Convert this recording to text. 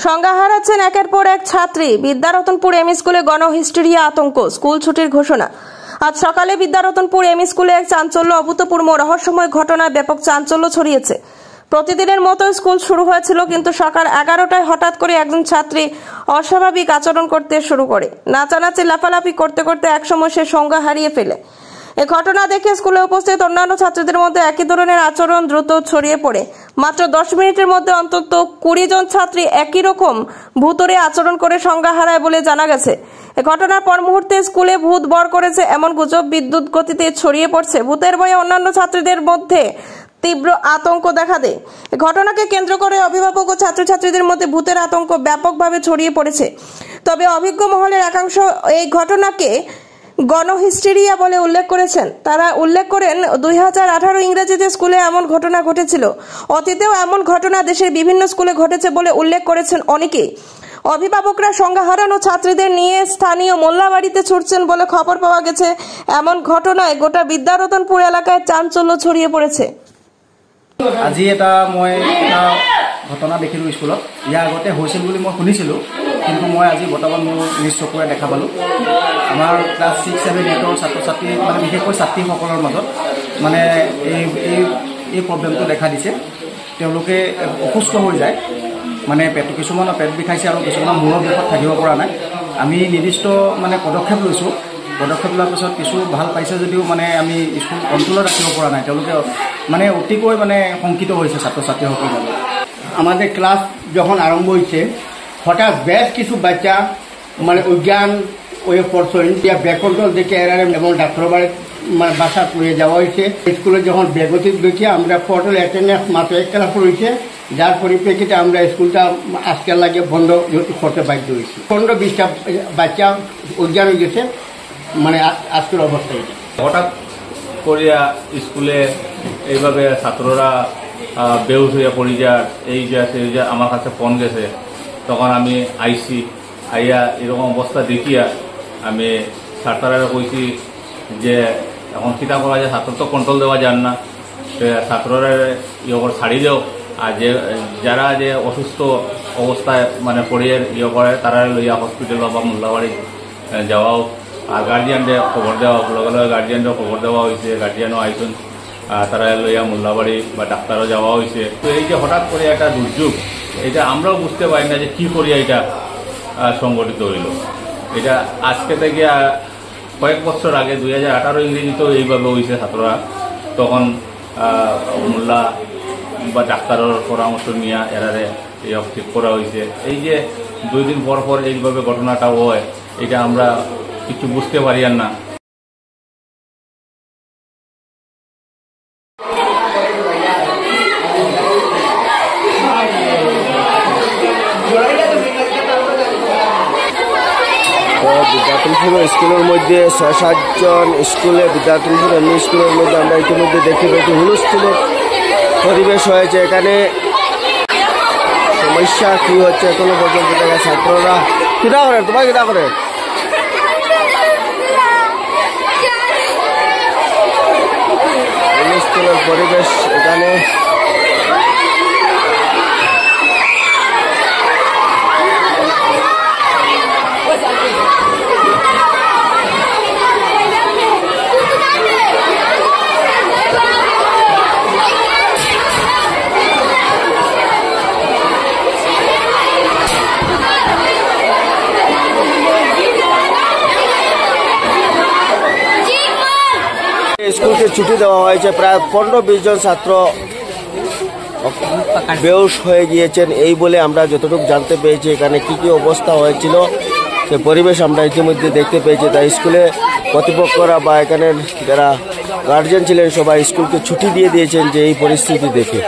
সংজ্ঞা হারাচ্ছেন একের পর এক ছাত্রী। বিদ্যারতনপুর এমই স্কুলে গণহিস্টেরিয়া, আতঙ্ক, স্কুল ছুটির ঘোষণা। আজ সকালে বিদ্যারতনপুর এমই স্কুলে এক চাঞ্চল্য, অভূতপূর্ব রহস্যময় ঘটনায় ব্যাপক চাঞ্চল্য ছড়িয়েছে। প্রতিদিনের মতো স্কুল শুরু হয়েছিল, কিন্তু সকাল 11টায় হঠাৎ করে একজন ছাত্রী অস্বাভাবিক আচরণ করতে শুরু করে। নাচানাচি, লাফালাফি করতে করতে একসময় সে সংজ্ঞা হারিয়ে ফেলে। এই ঘটনা দেখে স্কুলে উপস্থিত অন্যান্য ছাত্রীদের মধ্যে একই ধরনের আচরণ দ্রুত ছড়িয়ে পড়ে। মাত্র 10 মিনিটের মধ্যে অন্তত 20 জন ছাত্রী একই রকম ভূতরে আচরণ করে সংজ্ঞা হারায় বলে জানা গেছে। এই ঘটনার পর মুহূর্তে স্কুলে ভূত ভর করেছে এমন গুজব বিদ্যুৎ গতিতে ছড়িয়ে পড়ছে। ভূতের ভয়ে অন্যান্য ছাত্রীদের মধ্যে তীব্র আতঙ্ক দেখা দেয়। এই ঘটনাকে কেন্দ্র করে অভিভাবক ও ছাত্রছাত্রীদের মধ্যে ভূতের আতঙ্ক ব্যাপকভাবে ছড়িয়ে পড়েছে। তবে অভিজ্ঞ মহলের একাংশ এই ঘটনাকে গণহিস্টেরিয়া বলে উল্লেখ করেছেন। তারা উল্লেখ করেন, 2018 ইংরেজিতে স্কুলে এমন ঘটনা ঘটেছিল। অতীতেও এমন ঘটনা দেশের বিভিন্ন স্কুলে ঘটেছে বলে উল্লেখ করেছেন অনেকেই। অভিভাবকরা সংজ্ঞা হারানো ছাত্রীদের নিয়ে স্থানীয় মোল্লাবাড়িতে ছুটছেন বলে খবর পাওয়া গেছে। এমন ঘটনায় গোটা বিদ্যারতনপুর এলাকায় চাঞ্চল্য ছড়িয়ে পড়েছে। আজি এটা ঘটনা দেখিলো স্কুলত। ইয়াৰ আগতে হৈছিল বুলি মই শুনিছিলোঁ, কিন্তু মই আজি বৰ্তমান মোৰ নিজ চকুৰে দেখা পালোঁ। আমাৰ ক্লাছ 6, 7, 8ৰ ছাত্ৰ ছাত্ৰী, মানে বিশেষকৈ ছাত্ৰীসকলৰ মাজত মানে এই প্ৰব্লেমটো দেখা দিছে। তেওঁলোকে অসুস্থ হৈ যায়, মানে কিছুমানৰ পেট বিষাইছে আৰু কিছুমানৰ মূৰৰ বিষত থাকিব পৰা নাই। আমি নিৰ্দিষ্ট মানে পদক্ষেপ লৈছোঁ। পদক্ষেপ লোৱাৰ পিছত কিছু ভাল পাইছে যদিও মানে আমি স্কুল কন্ট্রোলত রাখতে পৰা নাই। তেওঁলোকে মানে অতিকৈ মানে শঙ্কিত হয়েছে ছাত্র ছাত্রীসকল। আমাদের ক্লাস যখন আরম্ভ হয়েছে, হঠাৎ বেশ কিছু বাচ্চা মানে অজ্ঞান হয়ে পড়ছেন। ব্যাগ কন্ট্রোল দেখে এরারে এবং ডাক্তার মানে বাসা পড়ে যাওয়া হয়েছে। স্কুলে যখন বেগতিক দেখে আমরা পর্টাল অ্যাটেন্ডেন্স মাত্র 1 ক্লাস রয়েছে, যার পরিপ্রেক্ষিতে আমরা স্কুলটা আজকের লাগে বন্ধ করতে বাধ্য হয়েছি। 15-20টা বাচ্চা অজ্ঞান হয়ে গেছে, মানে আজকের অবস্থায়। হঠাৎ করিয়া স্কুলে এইভাবে ছাত্ররা বেউস হইয়া পড়ি যায়, এই যে সেই যে আমার কাছে ফোন গেছে। তখন আমি আইসি, আইয়া এরকম অবস্থা দেখিয়া আমি ছাত্ররা কইছি যে এখন চিন্তা করা যায়, ছাত্র তো কন্ট্রোল দেওয়া যান না, ছাত্ররা ইয়ে করে ছাড়ি দেও। আর যারা যে অসুস্থ অবস্থায় মানে পড়িয়ে ইয়ে করে, তারা লইয়া হসপিটাল বা মোল্লাবাড়ি যাওয়াও। আর গার্জিয়ানরে খবর দেওয়া, লগে লগে গার্জিয়ানরে খবর দেওয়া হয়েছে। গার্জিয়ানও আইসন, তারা লইয়া মোল্লাবাড়ি বা ডাক্তারও যাওয়া হয়েছে। তো এই যে হঠাৎ করে একটা দুর্যোগ, এটা আমরাও বুঝতে পারি না যে কি করিয়া এটা সংগঠিত হইল। এটা আজকে থেকে কয়েক বছর আগে 2018 ইংরেজিতেও এইভাবে হয়েছে ছাত্ররা। তখন মোল্লা বা ডাক্তারের পরামর্শ নিয়ে এরারে ঠিক করা হয়েছে। এই যে 2 দিন পর পর এইভাবে ঘটনাটা হয়, এটা আমরা কিছু বুঝতে পারি আর না। বিদ্যারতনপুর স্কুলের মধ্যে 6-7 জন স্কুলে, বিদ্যারতনপুর এমনি স্কুলের মধ্যে আমরা ইতিমধ্যে দেখতে পেয়েছি হুলস্থুলের পরিবেশ হয়েছে। এখানে সমস্যা কি হচ্ছে এখনো পর্যন্ত দেখা। ছাত্ররা কিনা করে, তোমার কিনা করে হুলস্থুলের পরিবেশ এখানে। স্কুলকে ছুটি দেওয়া হয়েছে। প্রায় 15-20 জন ছাত্র বেহুশ হয়ে গিয়েছেন, এই বলে আমরা যতটুকু জানতে পেরেছি। এখানে কি কি অবস্থা হয়েছিল সে পরিবেশ আমরা ইতিমধ্যে দেখতে পেয়েছি। তাই স্কুলে কর্তৃপক্ষরা বা এখানের যারা গার্জিয়ান ছিলেন সবাই স্কুলকে ছুটি দিয়ে দিয়েছেন যে এই পরিস্থিতি দেখে।